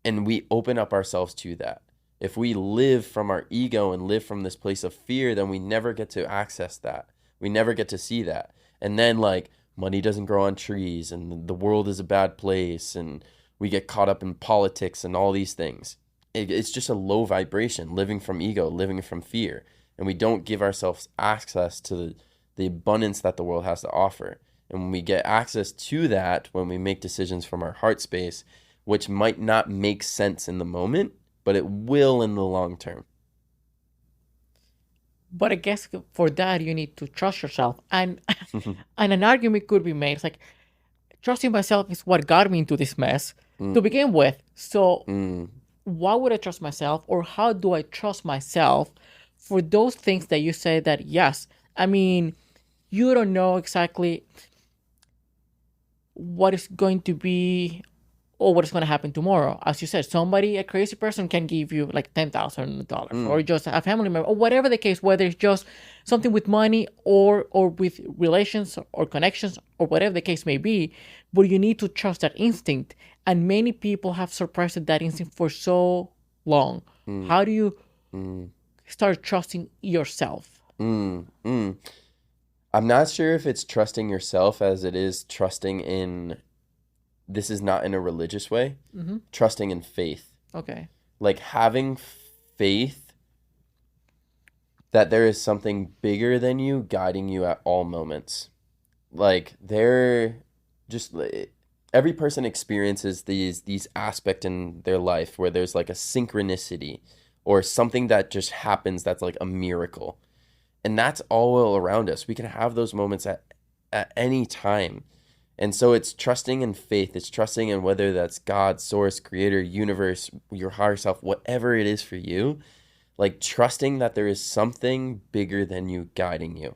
Speaker 1: and we open up ourselves to that. If we live from our ego and live from this place of fear, then we never get to access that. We never get to see that. And then, like, money doesn't grow on trees, and the world is a bad place, and we get caught up in politics and all these things. It's just a low vibration, living from ego, living from fear. And we don't give ourselves access to the abundance that the world has to offer. And when we get access to that, when we make decisions from our heart space, which might not make sense in the moment, but it will in the long term.
Speaker 2: But I guess for that, you need to trust yourself. And and an argument could be made. It's like, trusting myself is what got me into this mess to begin with. So why would I trust myself? Or how do I trust myself for those things that you say that, yes, I mean, you don't know exactly what is going to be or what is going to happen tomorrow. As you said, a crazy person can give you like $10,000 or just a family member or whatever the case, whether it's just something with money or with relations or connections or whatever the case may be. But you need to trust that instinct. And many people have suppressed that instinct for so long. How do you start trusting yourself?
Speaker 1: I'm not sure if it's trusting yourself as it is trusting in, this is not in a religious way, trusting in faith.
Speaker 2: Okay.
Speaker 1: Like having faith that there is something bigger than you guiding you at all moments. Like every person experiences these aspects in their life where there's like a synchronicity or something that just happens that's like a miracle. And that's all around us. We can have those moments at any time. And so it's trusting in faith. It's trusting in whether that's God, source, creator, universe, your higher self, whatever it is for you. Like trusting that there is something bigger than you guiding you.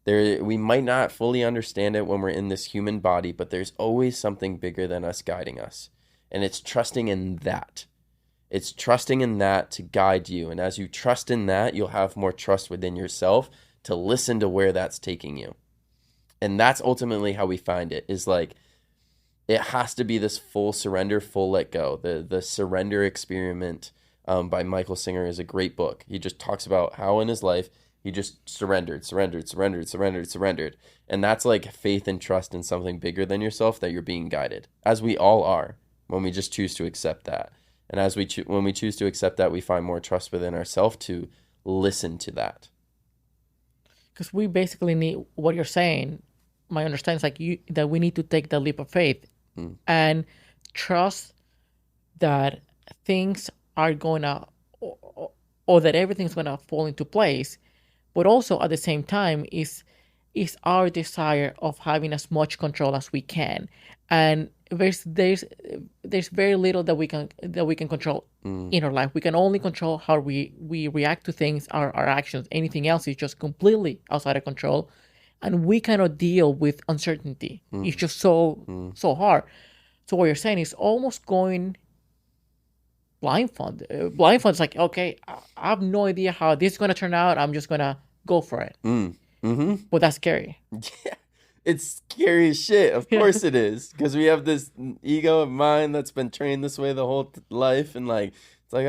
Speaker 1: We might not fully understand it when we're in this human body, but there's always something bigger than us guiding us. And it's trusting in that. It's trusting in that to guide you. And as you trust in that, you'll have more trust within yourself to listen to where that's taking you. And that's ultimately how we find it, is like, it has to be this full surrender, full let go. The Surrender Experiment by Michael Singer is a great book. He just talks about how in his life, he just surrendered. And that's like faith and trust in something bigger than yourself, that you're being guided, as we all are, when we just choose to accept that. And as when we choose to accept that, we find more trust within ourselves to listen to that.
Speaker 2: Because we basically need, what you're saying, my understanding is like that we need to take the leap of faith and trust that things are going to, or that everything's going to fall into place. But also at the same time is our desire of having as much control as we can. And there's very little that we can control in our life. We can only control how we react to things, our actions. Anything else is just completely outside of control, and we cannot deal with uncertainty. It's just so hard. So what you're saying is almost going blindfolded. Blindfolded is like, okay, I have no idea how this is going to turn out. I'm just going to go for it. But that's scary.
Speaker 1: Yeah. It's scary as shit. Of course it is. Because we have this ego of mind that's been trained this way the whole life. And like, it's like,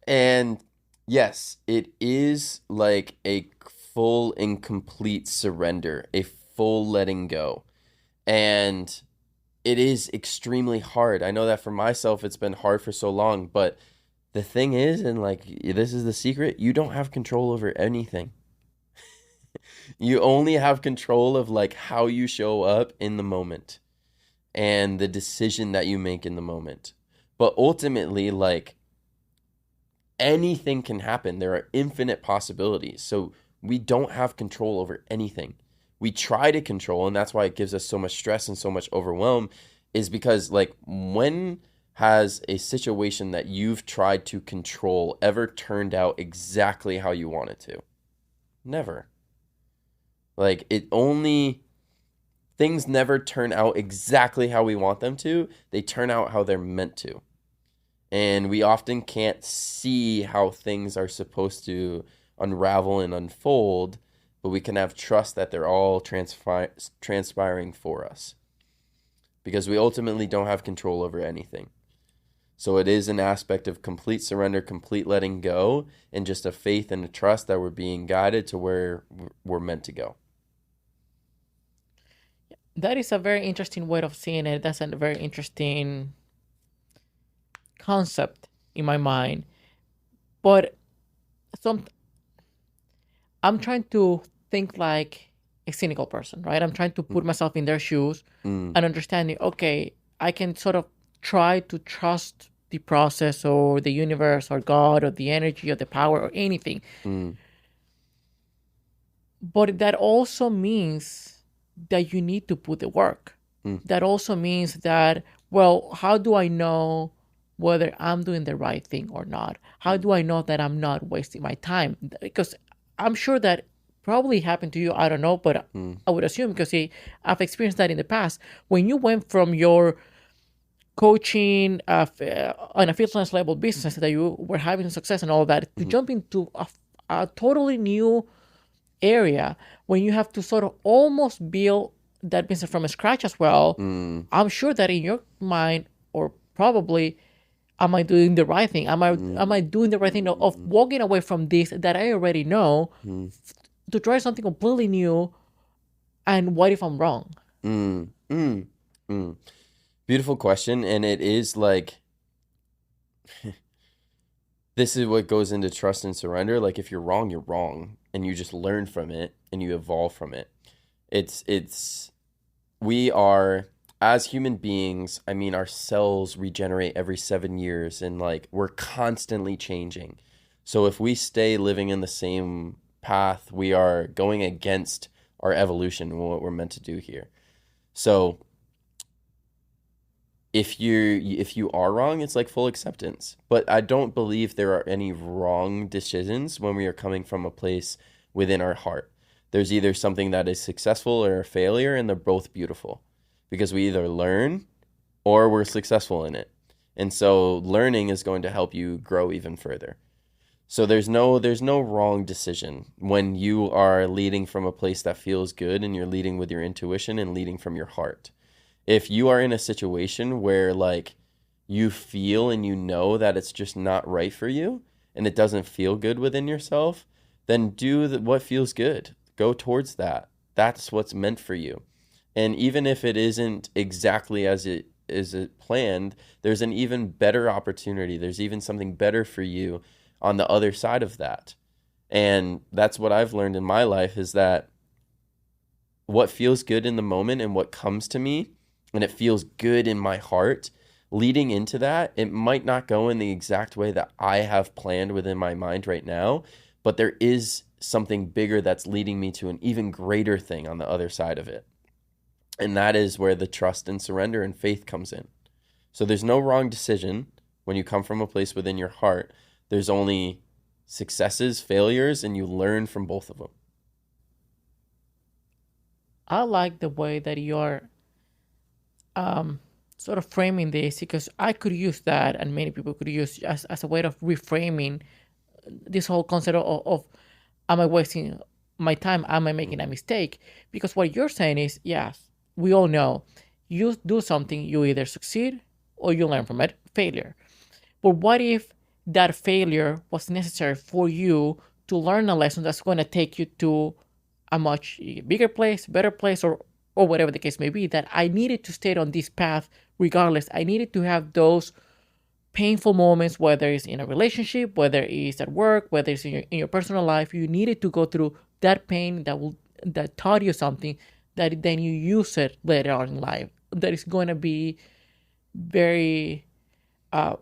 Speaker 1: And yes, it is like a full and complete surrender, a full letting go. And it is extremely hard. I know that for myself, it's been hard for so long. But the thing is, and like, this is the secret, you don't have control over anything. You only have control of like how you show up in the moment and the decision that you make in the moment. But ultimately, like, anything can happen. There are infinite possibilities. So we don't have control over anything. we try to control, and that's why it gives us so much stress and so much overwhelm, is because like when has a situation that you've tried to control ever turned out exactly how you want it to? Never. Like things never turn out exactly how we want them to. They turn out how they're meant to. And we often can't see how things are supposed to unravel and unfold, but we can have trust that they're all transpiring for us, because we ultimately don't have control over anything. So it is an aspect of complete surrender, complete letting go, and just a faith and a trust that we're being guided to where we're meant to go.
Speaker 2: That is a very interesting way of seeing it. That's a very interesting concept in my mind. But some I'm trying to think like a cynical person, right? I'm trying to put myself in their shoes
Speaker 1: Mm,
Speaker 2: and understanding, okay, I can sort of try to trust the process or the universe or God or the energy or the power or anything.
Speaker 1: mm,
Speaker 2: But that also means that you need to put the work.
Speaker 1: mm,
Speaker 2: That also means that, well, how do I know whether I'm doing the right thing or not? How
Speaker 1: mm,
Speaker 2: do I know that I'm not wasting my time? Because I'm sure that probably happened to you. I don't know, but
Speaker 1: mm,
Speaker 2: I would assume because I've experienced that in the past. When you went from your coaching on a freelance level business that you were having success and all that to
Speaker 1: mm,
Speaker 2: jump into a totally new area when you have to sort of almost build that business from scratch as well.
Speaker 1: mm,
Speaker 2: I'm sure that in your mind, or probably, am I doing the right thing? Am I doing the right thing of
Speaker 1: mm,
Speaker 2: walking away from this that I already know
Speaker 1: mm,
Speaker 2: to try something completely new? And what if I'm wrong?
Speaker 1: mm, mm, mm. Beautiful question. And it is like, this is what goes into trust and surrender. Like if you're wrong, and you just learn from it and you evolve from it. We are, as human beings, I mean, our cells regenerate every 7 years, and like we're constantly changing. So if we stay living in the same path, we are going against our evolution and what we're meant to do here. So if you are wrong, it's like full acceptance. But I don't believe there are any wrong decisions when we are coming from a place within our heart. There's either something that is successful or a failure, and they're both beautiful, because we either learn or we're successful in it. And so learning is going to help you grow even further. So there's no wrong decision when you are leading from a place that feels good and you're leading with your intuition and leading from your heart. If you are in a situation where like you feel and you know that it's just not right for you and it doesn't feel good within yourself, then do what feels good. Go towards that. That's what's meant for you. And even if it isn't exactly as it is planned, there's an even better opportunity. There's even something better for you on the other side of that. And that's what I've learned in my life, is that what feels good in the moment and what comes to me, and it feels good in my heart, leading into that, it might not go in the exact way that I have planned within my mind right now, but there is something bigger that's leading me to an even greater thing on the other side of it. And that is where the trust and surrender and faith comes in. So there's no wrong decision when you come from a place within your heart. There's only successes, failures, and you learn from both of them.
Speaker 2: I like the way that you're sort of framing this because I could use that, and many people could use as a way of reframing this whole concept of am I wasting my time? Am I making a mistake? Because what you're saying is, yes, we all know you do something, you either succeed or you learn from it, failure. But what if that failure was necessary for you to learn a lesson that's going to take you to a much bigger place, better place, or whatever the case may be, that I needed to stay on this path regardless. I needed to have those painful moments, whether it's in a relationship, whether it's at work, whether it's in your personal life. You needed to go through that pain that taught you something that then you use it later on in life. That is going to be very uh,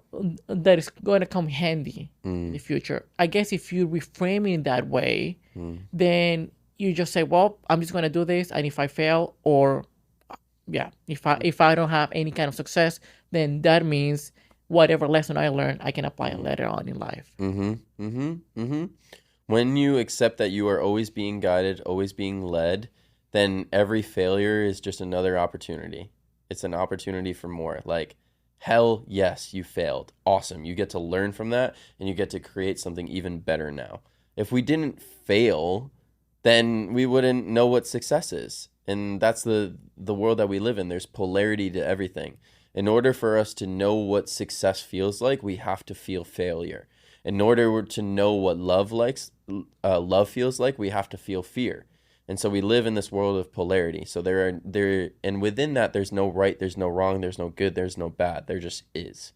Speaker 2: that is going to come handy in the
Speaker 1: Mm,
Speaker 2: future. I guess if you reframe it that way,
Speaker 1: mm,
Speaker 2: then you just say, well, I'm just going to do this. And if I fail, or yeah, if I don't have any kind of success, then that means whatever lesson I learned, I can apply it later on in life.
Speaker 1: When you accept that you are always being guided, always being led, then every failure is just another opportunity. It's an opportunity for more. Like, hell yes, you failed. Awesome. You get to learn from that, and you get to create something even better now. If we didn't fail, then we wouldn't know what success is. And that's the world that we live in. There's polarity to everything. In order for us to know what success feels like, we have to feel failure. In order to know what love feels like, we have to feel fear. And so we live in this world of polarity. So and within that, there's no right, there's no wrong, there's no good, there's no bad. There just is.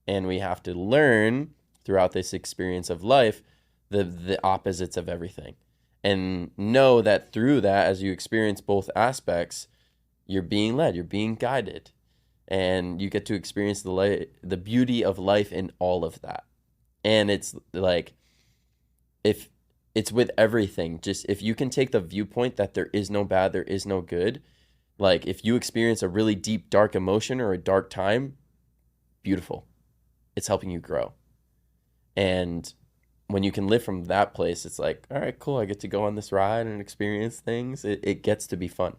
Speaker 1: And we have to learn throughout this experience of life the opposites of everything. And know that through that, as you experience both aspects, you're being led, you're being guided. And you get to experience the beauty of life in all of that. And it's like, if it's with everything, just if you can take the viewpoint that there is no bad, there is no good, like if you experience a really deep, dark emotion or a dark time, beautiful. It's helping you grow. And when you can live from that place, it's like, all right, cool. I get to go on this ride and experience things. It gets to be fun.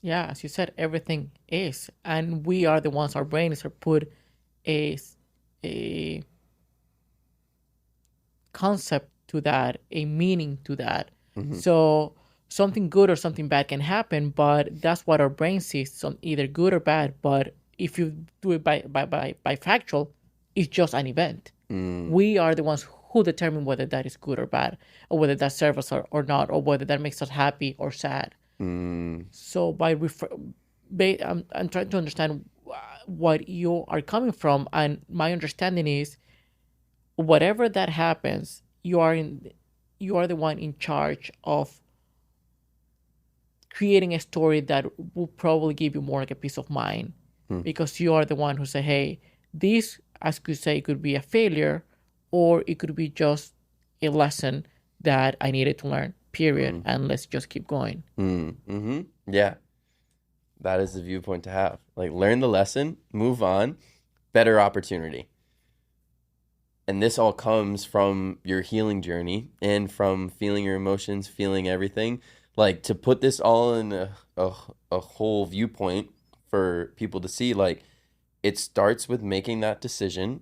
Speaker 2: Yeah, as you said, everything is. And we are the ones, our brains are put a concept to that, a meaning to that. So something good or something bad can happen, but that's what our brain sees, some either good or bad. But if you do it by factual, it's just an event. We are the ones who determine whether that is good or bad, or whether that serves us or not, or whether that makes us happy or sad. So I'm trying to understand what you are coming from, and my understanding is, whatever that happens, you are the one in charge of creating a story that will probably give you more like a peace of mind, because you are the one who say, hey, this, as you say, could be a failure, or it could be just a lesson that I needed to learn, period, and let's just keep going.
Speaker 1: Yeah, that is the viewpoint to have. Like, learn the lesson, move on, better opportunity. And this all comes from your healing journey and from feeling your emotions, feeling everything. Like, to put this all in a whole viewpoint for people to see, like, it starts with making that decision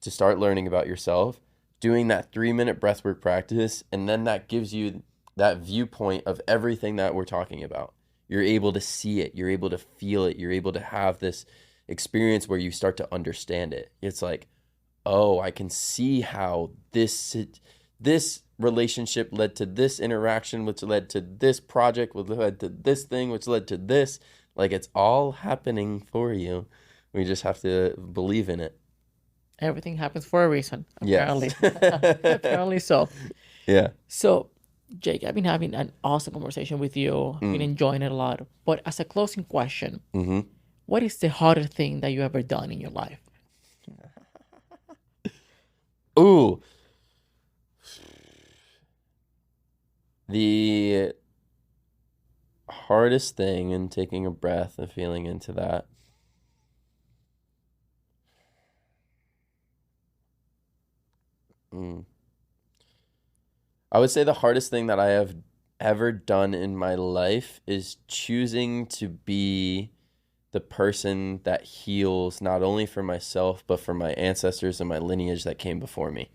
Speaker 1: to start learning about yourself, doing that 3-minute breathwork practice, and then that gives you that viewpoint of everything that we're talking about. You're able to see it. You're able to feel it. You're able to have this experience where you start to understand it. It's like, oh, I can see how this relationship led to this interaction, which led to this project, which led to this thing, which led to this. Like, it's all happening for you. We just have to believe in it.
Speaker 2: Everything happens for a reason, apparently.
Speaker 1: Yes.
Speaker 2: Apparently so.
Speaker 1: Yeah.
Speaker 2: So, Jake, I've been having an awesome conversation with you. I've been enjoying it a lot. But as a closing question, what is the hardest thing that you ever done in your life?
Speaker 1: Ooh. The hardest thing, in taking a breath and feeling into that, I would say the hardest thing that I have ever done in my life is choosing to be the person that heals not only for myself, but for my ancestors and my lineage that came before me.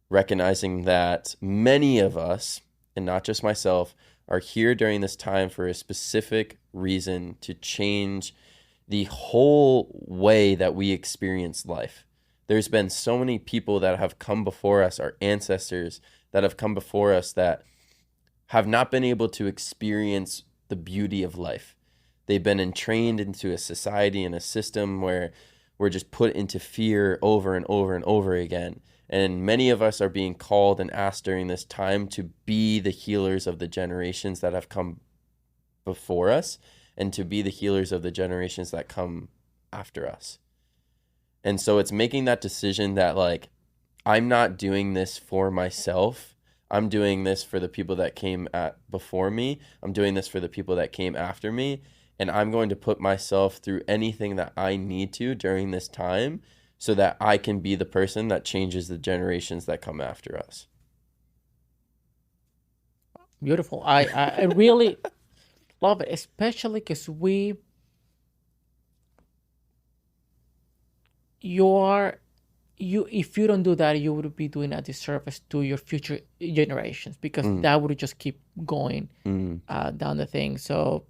Speaker 1: Recognizing that many of us, and not just myself, are here during this time for a specific reason to change the whole way that we experience life. There's been so many people that have come before us, our ancestors that have come before us, that have not been able to experience the beauty of life. They've been entrained into a society and a system where we're just put into fear over and over and over again. And many of us are being called and asked during this time to be the healers of the generations that have come before us, and to be the healers of the generations that come after us. And so it's making that decision that, like, I'm not doing this for myself. I'm doing this for the people that came before me. I'm doing this for the people that came after me. And I'm going to put myself through anything that I need to during this time so that I can be the person that changes the generations that come after us.
Speaker 2: Beautiful. I really love it, especially because you if you don't do that, you would be doing a disservice to your future generations, because
Speaker 1: Mm,
Speaker 2: that would just keep going
Speaker 1: mm,
Speaker 2: down the thing. So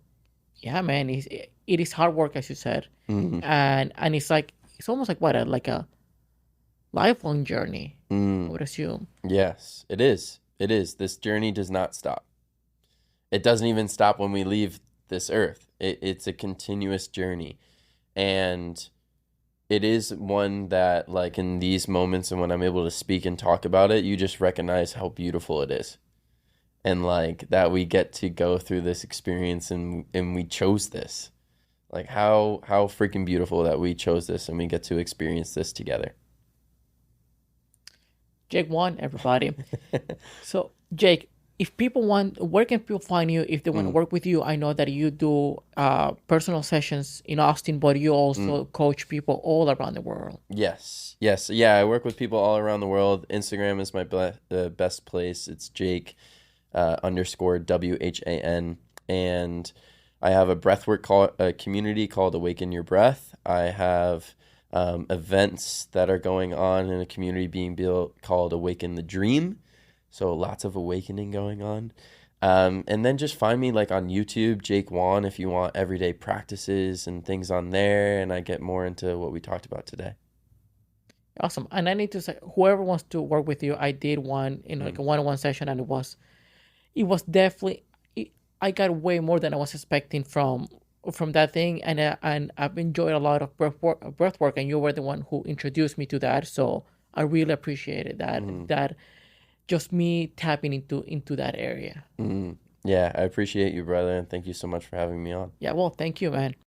Speaker 2: yeah, man, it is hard work, as you said,
Speaker 1: mm,
Speaker 2: and it's almost like like a lifelong journey, I
Speaker 1: mm.
Speaker 2: would assume.
Speaker 1: Yes, it is. It is. This journey does not stop. It doesn't even stop when we leave this earth. It's a continuous journey. And it is one that, like, in these moments and when I'm able to speak and talk about it, you just recognize how beautiful it is. And, like, that we get to go through this experience and we chose this. Like, how freaking beautiful that we chose this and we get to experience this together.
Speaker 2: Jake Whan, everybody. So, Jake, if people want, where can people find you if they want to
Speaker 1: Mm,
Speaker 2: work with you? I know that you do personal sessions in Austin, but you
Speaker 1: mm.
Speaker 2: also coach people all around the world.
Speaker 1: Yes. Yes. Yeah, I work with people all around the world. Instagram is my best place. It's Jake underscore WHAN. And I have a a community called Awaken Your Breath. I have events that are going on in a community being built called Awaken the Dream. So lots of awakening going on. And then just find me like on YouTube, Jake Whan, if you want everyday practices and things on there. And I get more into what we talked about today.
Speaker 2: Awesome. And I need to say, whoever wants to work with you, I did one in like
Speaker 1: Mm,
Speaker 2: a one-on-one session, and it was definitely I got way more than I was expecting from that thing, and I've enjoyed a lot of breath work, and you were the one who introduced me to that, so I really appreciated
Speaker 1: mm,
Speaker 2: that just me tapping into that area.
Speaker 1: mm. Yeah, I appreciate you, brother. And thank you so much for having me on.
Speaker 2: Yeah, well, thank you, man.